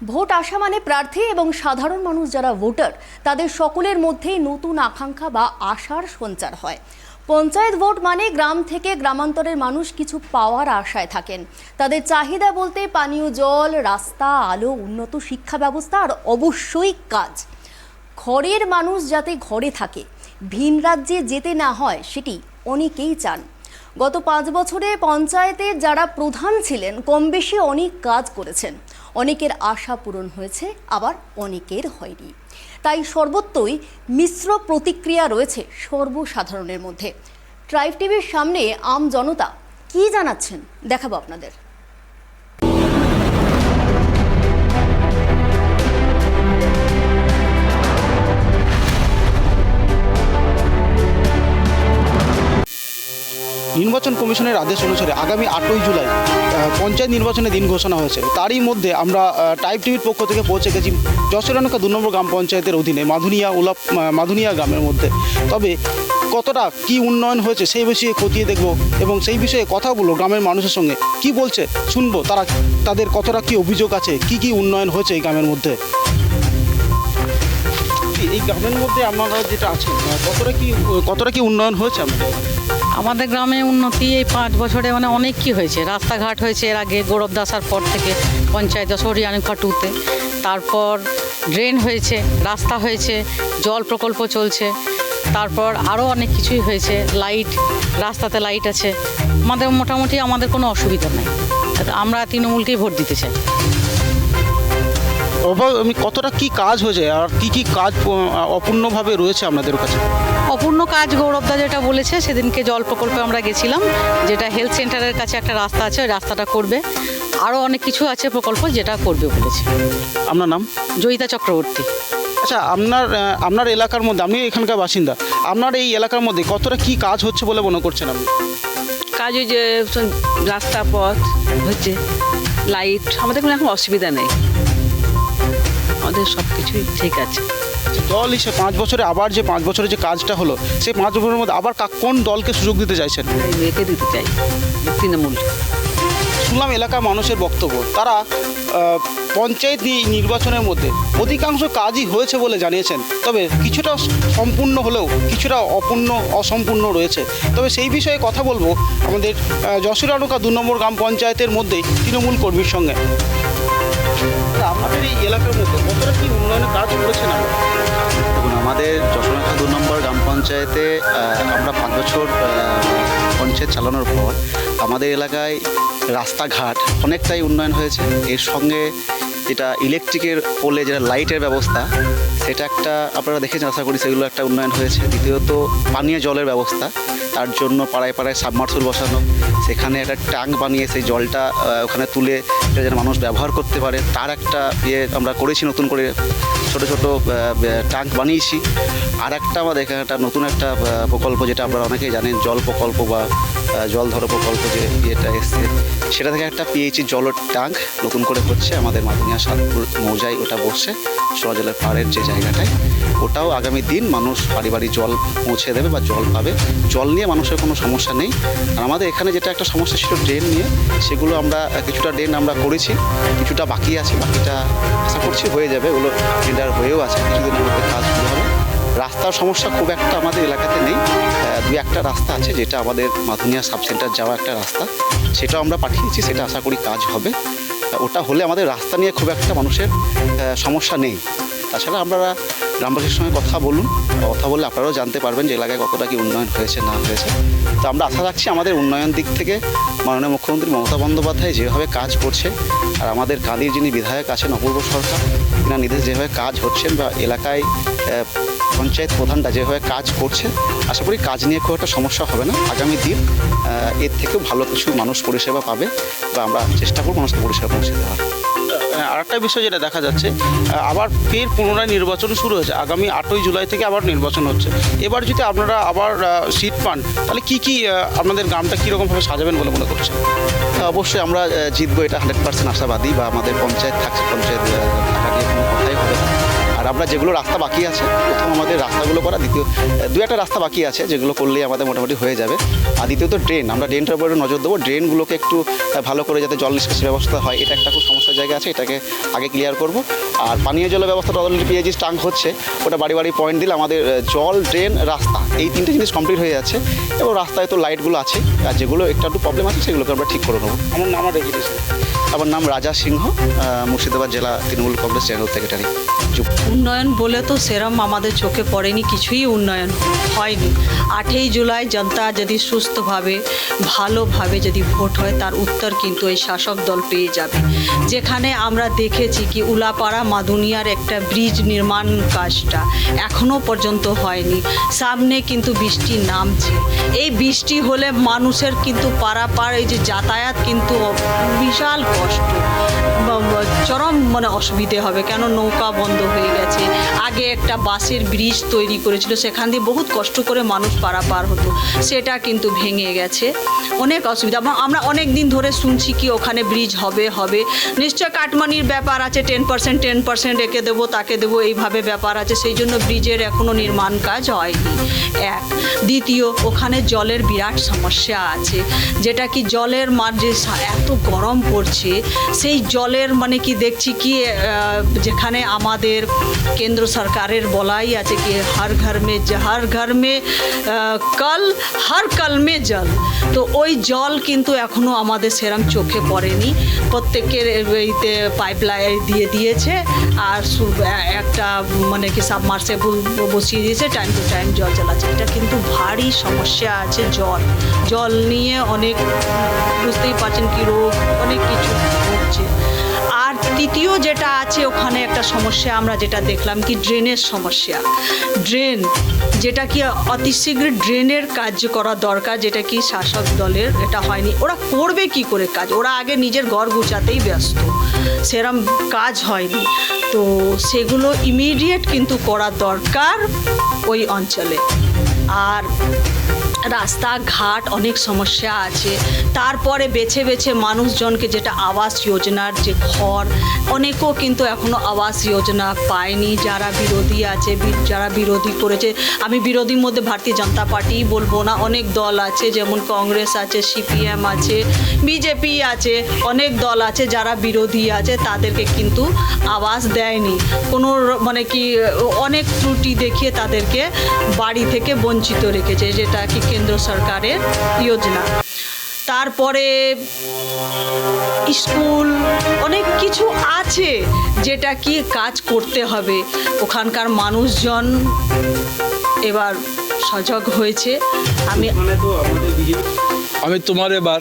Vote আসা মানে প্রার্থী এবং সাধারণ মানুষ যারা ভোটার তাদের সকলের মধ্যেই নতুন আকাঙ্ক্ষা বা আশার সঞ্চার হয়। পঞ্চায়েত ভোট মানে গ্রাম থেকে গ্রামান্তরের মানুষ কিছু পাওয়ার আশায় থাকেন। তাদের চাহিদা বলতে পানীয় জল, রাস্তা, আলো, উন্নত শিক্ষা ব্যবস্থা আর অবশ্যই কাজ। ঘরের মানুষ যাতে ঘরে থাকে, ভিন রাজ্যে যেতে না হয়, সেটি অনেকেই চান। গত 5 বছরে পঞ্চায়েতের যারা প্রধান ছিলেন কম বেশি অনেক কাজ করেছেন। অনেকের আশা পূরণ হয়েছে, আবার অনেকের হয়নি। তাই সর্বত্রই মিশ্র প্রতিক্রিয়া রয়েছে সর্বসাধারণের মধ্যে। ট্রাইব টিভির সামনে আম জনতা কি জানাচ্ছেন দেখাবো আপনাদের। নির্বাচন কমিশনের আদেশ অনুসারে আগামী 8ই জুলাই পঞ্চায়েত নির্বাচনের দিন ঘোষণা হয়েছে। তারই মধ্যে আমরা ট্রাইব টিভির পক্ষ থেকে পৌঁছে গেছি যশোরানুকা 2 নম্বর গ্রাম পঞ্চায়েতের অধীনে মাধুনিয়া গ্রামের মধ্যে। তবে কতটা কি উন্নয়ন হয়েছে সেই বিষয়ে খতিয়ে দেখব এবং সেই বিষয়ে কথা বলবো গ্রামের মানুষের সঙ্গে। কি বলছে শুনবো, তাদের কতটা কি অভিযোগ আছে, কি উন্নয়ন হয়েছে এই গ্রামের মধ্যে। এই গ্রামের মধ্যে আপনারা যেটা আছেন কতটা কি উন্নয়ন হয়েছে আমাদের গ্রামে উন্নতি এই 5 বছরে অনেক কি হয়েছে। রাস্তাঘাট হয়েছে এর আগে গৌরব দাসার পর থেকে পঞ্চায়েত যশোরানুকা 2-তে, তারপর ড্রেন হয়েছে, রাস্তা হয়েছে, জল প্রকল্প চলছে, তারপর আরও অনেক কিছুই হয়েছে। লাইট, রাস্তাতে লাইট আছে। মোটামুটি আমাদের কোনো অসুবিধা নেই। আমরা তৃণমূলকেই ভোট দিতে চাই। কতটা কি কাজ হয়েছে আর কি কাজ অপূর্ণভাবে রয়েছে আপনাদের কাছে? অপূর্ণ কাজ গৌরবদা যেটা বলেছে, সেদিনকে জল প্রকল্পে আমরা গেছিলাম, যেটা হেলথ সেন্টারের কাছে একটা রাস্তা আছে, ওই রাস্তাটা করবে। আরও অনেক কিছু আছে প্রকল্প যেটা করবে বলেছে। আপনার নাম? জয়িতা চক্রবর্তী। আচ্ছা, আপনার এলাকার মধ্যে, আপনি এখানকার বাসিন্দা, আপনার এই এলাকার মধ্যে কতটা কি কাজ হচ্ছে বলে মনে করছেন আপনি? কাজ ওই যে রাস্তা পথ হচ্ছে, লাইট, আমাদের কোনো এখন অসুবিধা নেই, আমাদের সব কিছুই ঠিক আছে। দল হিসেবে 5 বছরে আবার যে 5 বছরে যে কাজটা হলো, সেই 5 বছরের মধ্যে আবার কোন দলকে সুযোগ দিতে চাইছেন? মেয়েকে দিতে চাই, তৃণমূল। শুনলাম এলাকার মানুষের বক্তব্য, তারা পঞ্চায়েত নির্বাচনের মধ্যে অধিকাংশ কাজই হয়েছে বলে জানিয়েছেন। তবে কিছুটা সম্পূর্ণ হলেও কিছুটা অসম্পূর্ণ রয়েছে। তবে সেই বিষয়ে কথা বলবো আমাদের যশোরানুকা 2 নম্বর গ্রাম পঞ্চায়েতের মধ্যেই তৃণমূল কর্মীর সঙ্গে। আমাদের এই এলাকার মধ্যে কতটা কি উন্নয়নের কাজ করেছেন? দেখুন, আমাদের যশোরানুকা 2 নম্বর গ্রাম পঞ্চায়েতে আমরা 5 বছর পঞ্চায়েত চালানোর পর আমাদের এলাকায় রাস্তাঘাট অনেকটাই উন্নয়ন হয়েছে। এর সঙ্গে যেটা ইলেকট্রিকের পোলে যেটা লাইটের ব্যবস্থা, সেটা একটা আপনারা দেখেছেন, আশা করি সেগুলো একটা উন্নয়ন হয়েছে। দ্বিতীয়ত পানীয় জলের ব্যবস্থা, তার জন্য পাড়ায় পাড়ায় সাবমার্সিবল বসানো, সেখানে একটা ট্যাঙ্ক বানিয়ে সেই জলটা ওখানে তুলে যেন মানুষ ব্যবহার করতে পারে, তার একটা আমরা করেছি। নতুন করে ছোটো ট্যাঙ্ক বানিয়েছি। আর একটা আমাদের এখানে একটা নতুন একটা প্রকল্প, যেটা আপনারা অনেকেই জানেন, জল প্রকল্প বা জল ধরো প্রকল্প, যে ইয়েটা এসছে, সেটা থেকে একটা পিএইচি জলের ট্যাঙ্ক নতুন করে হচ্ছে আমাদের মাধুনিয়া সাতপুর মৌজায়। ওটা বসছে সোনাজলের পাড়ের যে জায়গাটায়, ওটাও আগামী দিন মানুষ বাড়ি বাড়ি জল পৌঁছে দেবে বা জল পাবে। জল নিয়ে মানুষের কোনো সমস্যা নেই। আর আমাদের এখানে যেটা একটা সমস্যা ছিল ড্রেন নিয়ে, সেগুলো আমরা কিছুটা ড্রেন আমরা করেছি, কিছুটা বাকি আছে। বাকিটা আশা করছি হয়ে যাবে, ওগুলো টেন্ডার হয়েও আছে, কিছুদিনের মধ্যে কাজ শুরু হবে। রাস্তার সমস্যা খুব একটা আমাদের এলাকাতে নেই। 2-1টা রাস্তা আছে, যেটা আমাদের মাধুনিয়া সাব সেন্টার যাওয়া একটা রাস্তা, সেটাও আমরা পাঠিয়েছি, সেটা আশা করি কাজ হবে। ওটা হলে আমাদের রাস্তা নিয়ে খুব একটা মানুষের সমস্যা নেই। তাছাড়া আপনারা গ্রামবাসীর সঙ্গে কথা বললে আপনারাও জানতে পারবেন যে এলাকায় কতটা কি উন্নয়ন হয়েছে না হয়েছে। তো আমরা আশা রাখছি আমাদের উন্নয়ন দিক থেকে মাননীয় মুখ্যমন্ত্রী মমতা বন্দ্যোপাধ্যায় যেভাবে কাজ করছে, আর আমাদের কাঁদির যিনি বিধায়ক আছেন অপূর্ব সরকার, তিনার নির্দেশে যেভাবে কাজ হচ্ছেন, বা এলাকায় পঞ্চায়েত প্রধানরা যেভাবে কাজ করছে, আশা করি কাজ নিয়ে খুব একটা সমস্যা হবে না। আগামী দিন এর থেকেও ভালো কিছু মানুষ পরিষেবা পাবে, বা আমরা চেষ্টা করব মানুষকে পরিষেবা পৌঁছে দেওয়ার। আরেকটা বিষয় যেটা দেখা যাচ্ছে, আবার ফের পুনরায় নির্বাচন শুরু হয়েছে। আগামী 8ই জুলাই থেকে আবার নির্বাচন হচ্ছে। এবার যদি আপনারা আবার সিট পান, তাহলে কি আপনাদের গ্রামটা কীরকমভাবে সাজাবেন বলে মনে করছেন? অবশ্যই আমরা জিতবো, এটা 100% আশাবাদী। বা আমাদের পঞ্চায়েত থাকছে, পঞ্চায়েত থাকা নিয়ে কোনো কথাই হবে না। আর আমরা যেগুলো রাস্তা বাকি আছে, প্রথম আমাদের রাস্তাগুলো করা, দ্বিতীয় দু একটা রাস্তা বাকি আছে যেগুলো করলেই আমাদের মোটামুটি হয়ে যাবে। আর দ্বিতীয়ত ড্রেন, আমরা ড্রেনটার উপরে নজর দেবো, ড্রেনগুলোকে একটু ভালো করে যাতে জল নিষ্কাশি ব্যবস্থা হয়, এটা একটা খুব সমস্যার জায়গা আছে, এটাকে আগে ক্লিয়ার করব। আর পানীয় জলের ব্যবস্থাটা অলরেডি পিএইচি ট্যাঙ্ক হচ্ছে, ওটা বাড়ি বাড়ি পয়েন্ট দিলে আমাদের জল, ড্রেন, রাস্তা এই তিনটে জিনিস কমপ্লিট হয়ে যাচ্ছে। এবং রাস্তায় তো লাইটগুলো আছে, আর যেগুলো একটু প্রবলেম আছে সেগুলোকে আমরা ঠিক করে নেবো। আমার নাম আর রেজিস্ট্রেশন। আমার নাম রাজা সিংহ, মুর্শিদাবাদ জেলা তৃণমূল কংগ্রেস জেনারেল সেক্রেটারি। উন্নয়ন বলে তো সেরম আমাদের চোখে পড়েনি, কিছুই উন্নয়ন হয়নি। 8ই জুলাই জনতা যদি সুস্থভাবে ভালোভাবে যদি ভোট হয়, তার উত্তর কিন্তু এই শাসক দল পেয়ে যাবে। যেখানে আমরা দেখেছি কি উলাপাড়া মাদুনিয়ার একটা ব্রিজ নির্মাণ কাজটা এখনও পর্যন্ত হয়নি, সামনে কিন্তু বৃষ্টি নামছে। এই বৃষ্টি হলে মানুষের কিন্তু পারাপার এই যে যাতায়াত কিন্তু বিশাল কষ্ট, চরম মানে অসুবিধে হবে, কেন নৌকা বন্ধ হয়ে গেছে। আগে একটা বাসের ব্রিজ তৈরি করেছিল, সেখান দিয়ে বহুত কষ্ট করে মানুষ পারাপার হতো, সেটা কিন্তু ভেঙে গেছে, অনেক অসুবিধা। আমরা অনেক দিন ধরে শুনছি কি ওখানে ব্রিজ হবে, নিশ্চয় কাটমানির ব্যাপার আছে, 10% একে দেবো তাকে দেবো এইভাবে ব্যাপার আছে, সেই জন্য ব্রিজের এখনও নির্মাণ কাজ হয়নি। এক, দ্বিতীয়, ওখানে জলের বিরাট সমস্যা আছে, যেটা কি জলের মান যে এত গরম পড়ছে, সেই জলের মানে কি দেখছি কি যেখানে আমাদের কেন্দ্র সরকারের বলাই আছে কি হর ঘর মে কল মে জল, তো ওই জল কিন্তু এখনও আমাদের সেরম চোখে পড়েনি। প্রত্যেকের এইতে পাইপলাইন দিয়ে দিয়েছে, আর একটা মানে কি সাবমার্সেবল বসিয়ে দিয়েছে, টাইম টু টাইম জল চালাচ্ছে। এটা কিন্তু ভারী সমস্যা আছে, জল নিয়ে অনেক বুঝতেই পারছেন কি রোগ, অনেক কিছু হচ্ছে। আর তৃতীয় যেটা আছে ওখানে একটা সমস্যা আমরা যেটা দেখলাম কি ড্রেনের সমস্যা, ড্রেন যেটা কি অতি শীঘ্র ড্রেনের কাজ করা দরকার, যেটা কি শাসক দলের এটা হয়নি। ওরা করবে কি করে কাজ, ওরা আগে নিজের ঘর গুছাতেই ব্যস্ত, সেরম কাজ হয়নি। তো সেগুলো ইমিডিয়েট কিন্তু করা দরকার ওই অঞ্চলে। আর রাস্তাঘাট অনেক সমস্যা আছে। তারপরে বেছে বেছে মানুষজনকে যেটা আবাস যোজনার যে ঘর, অনেকেও কিন্তু এখনও আবাস যোজনা পায়নি, যারা বিরোধী আছে, যারা বিরোধী করেছে। আমি বিরোধীর মধ্যে ভারতীয় জনতা পার্টিই বলবো না, অনেক দল আছে, যেমন কংগ্রেস আছে, সিপিএম আছে, বিজেপি আছে, অনেক দল আছে যারা বিরোধী আছে, তাদেরকে কিন্তু আবাস দেয়নি। কোনো মানে কি অনেক ত্রুটি দেখিয়ে তাদেরকে বাড়ি থেকে বঞ্চিত রেখেছে, যেটা কি কেন্দ্র সরকারের যোজনা। তারপরে স্কুল অনেক কিছু আছে যেটা কি কাজ করতে হবে। ওখানকার মানুষজন এবার সজাগ হয়েছে। আমি তোমার এবার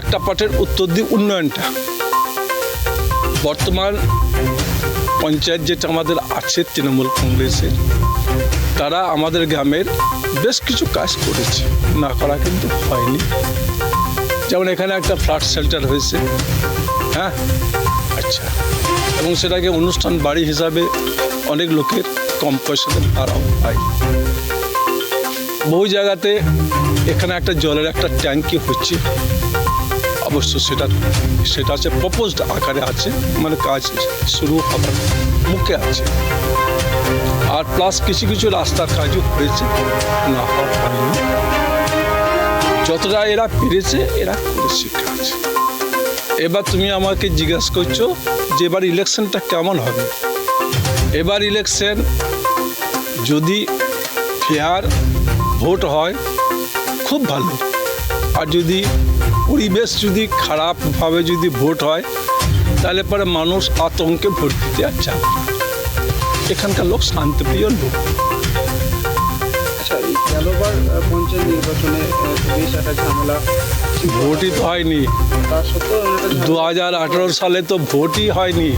একটা পার্টের উত্তর দিই উন্নয়নটা। বর্তমান পঞ্চায়েত যেটা আমাদের আছে তৃণমূল কংগ্রেসের, তারা আমাদের গ্রামের বেশ কিছু কাজ করেছে, না করা কিন্তু হয়নি। যেমন এখানে একটা ফ্ল্যাট শেল্টার হয়েছে, হ্যাঁ, আচ্ছা, এবং সেটাকে অনুষ্ঠান বাড়ি হিসাবে অনেক লোকের কম পয়সাতে ভাড়াও পায়। বহু জায়গাতে এখানে একটা জলের একটা ট্যাঙ্কি হচ্ছে, অবশ্য সেটা আছে প্রপোজড আকারে আছে, মানে কাজ শুরু হবার মুখে আছে। আর প্লাস কিছু কিছু রাস্তার কাজও হয়েছে, না হওয়ার পারেনি। যতটা এরা পেরেছে এরা করেছে কাজ। এবার তুমি আমাকে জিজ্ঞাসা করছো যে এবার ইলেকশনটা কেমন হবে। এবার ইলেকশন যদি ফেয়ার ভোট হয় খুব ভালো, আর যদি পরিবেশ যদি খারাপভাবে যদি ভোট হয় তাহলে পরে মানুষ আতঙ্কে ভোট দিতে আর যাবে না। এখানকার লোক শান্তিপ্রিয় লোক। আচ্ছা, এই গেলবার পঞ্চায়েত নির্বাচনে বেশ একটা ঝামেলা, ভোটই তো হয়নি। তার সত্ত্বেও 2018 সালে তো ভোটই হয়নি,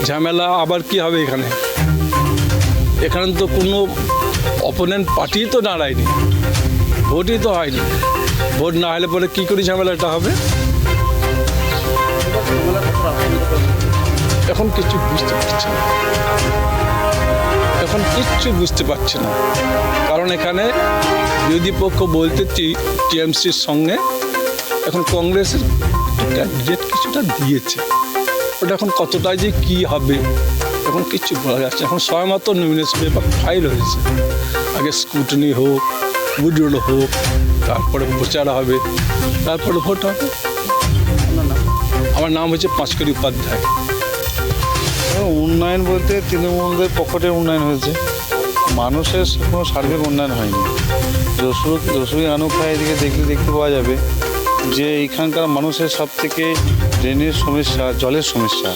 ঝামেলা আবার কি হবে এখানে? এখানে তো কোনো অপোনেন্ট পার্টি তো দাঁড়ায়নি, ভোটই তো হয়নি। ভোট না হলে পরে কী করে ঝামেলাটা হবে? এখন কিছু বুঝতে পারছি না, এখন কিচ্ছু বুঝতে পারছি না। কারণ এখানে বিরোধী পক্ষ বলতে টিএমসির সঙ্গে এখন কংগ্রেসের ক্যান্ডিডেট কিছুটা দিয়েছে, ওটা এখন কতটা যে কী হবে এখন কিচ্ছু বলা যাচ্ছে এখন সময়মতো নিউজ পেপার ফাইল হয়েছে আগে স্কুটনি হোক উইড্রোল হোক তারপরে প্রচার হবে তারপরে ভোট হবে। আমার নাম হচ্ছে পাঁচকড়ি উপাধ্যায়। উন্নয়ন বলতে তৃণমূলদের পকেটের উন্নয়ন হয়েছে, মানুষের কোনো সার্বিক উন্নয়ন হয়নি। রসুই আনুখায় এদিকে দেখতে পাওয়া যাবে যে এইখানকার মানুষের সব থেকে ড্রেনের সমস্যা, জলের সমস্যা।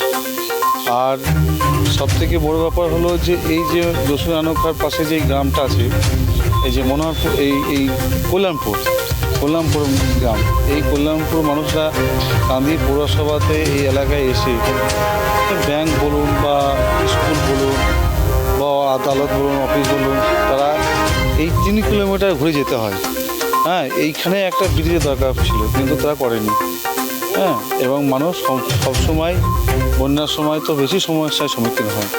আর সব থেকে বড় ব্যাপার হলো যে এই যে রসুই আনুখার পাশে যে গ্রামটা আছে, এই যে মনোহরপুর, এই কল্যাণপুর গ্রাম, এই কল্যাণপুর মানুষরা কান্দি পৌরসভাতে এই এলাকায় এসে ব্যাংক বলুন বা স্কুল বলুন বা আদালত বলুন, অফিস বলুন, তারা এই 3 কিলোমিটার ঘুরে যেতে হয়। হ্যাঁ, এইখানে একটা ব্রিজের দরকার ছিল কিন্তু তারা করেনি। হ্যাঁ, এবং মানুষ সবসময় বন্যার সময় তো বেশি সমস্যার সম্মুখীন হয়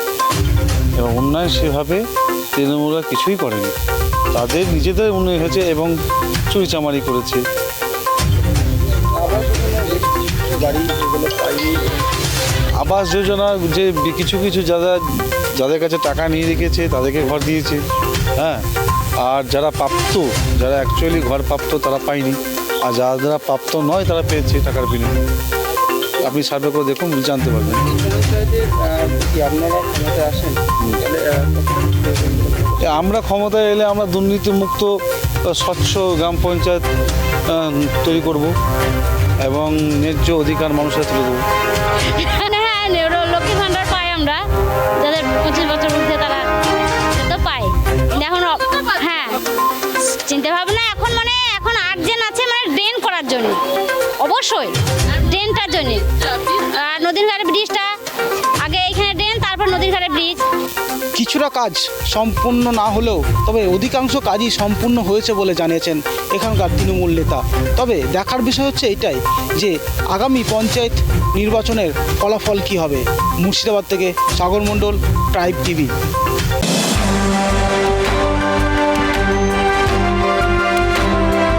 এবং উন্নয়ন সেভাবে তৃণমূলরা কিছুই করেনি। তাদের নিজেদের উন্নয়ন হয়েছে এবং চুরিচামারি করেছে। আবাস যোজনা যে কিছু যাদের কাছে টাকা নিয়ে রেখেছে তাদেরকে ঘর দিয়েছে। হ্যাঁ, আর যারা প্রাপ্ত, যারা অ্যাকচুয়ালি ঘর প্রাপ্ত তারা পায়নি, আর যারা প্রাপ্ত নয় তারা পেয়েছে টাকার বিনিময়ে। আপনি সার্ভে করে দেখুন, জানতে পারবেন। আমরা ক্ষমতায় এলে আমরা দুর্নীতিমুক্ত স্বচ্ছ গ্রাম পঞ্চায়েত তৈরি করব এবং ন্যায্য অধিকার মানুষের তুলে দেবো। হ্যাঁ, লক্ষ্মী ভাণ্ডার পাই আমরা, যাদের 25 বছর উঠে তারা তো পাই। এখন হ্যাঁ, চিন্তা ভাবনা এখন এখন আর্জেন্ট আছে ড্রেন করার জন্য, অবশ্যই ড্রেনটার জন্য। আর নদীর ঘাটে ব্রিজটা, আগে এইখানে ড্রেন, তারপর নদীর ঘাটে ব্রিজ। কিছুটা কাজ সম্পূর্ণ না হলেও তবে অধিকাংশ কাজই সম্পূর্ণ হয়েছে বলে জানিয়েছেন এখানকার তৃণমূল নেতা। তবে দেখার বিষয় হচ্ছে এটাই যে আগামী পঞ্চায়েত নির্বাচনের ফলাফল কী হবে। মুর্শিদাবাদ থেকে সাগর মণ্ডল, ট্রাইব টিভি।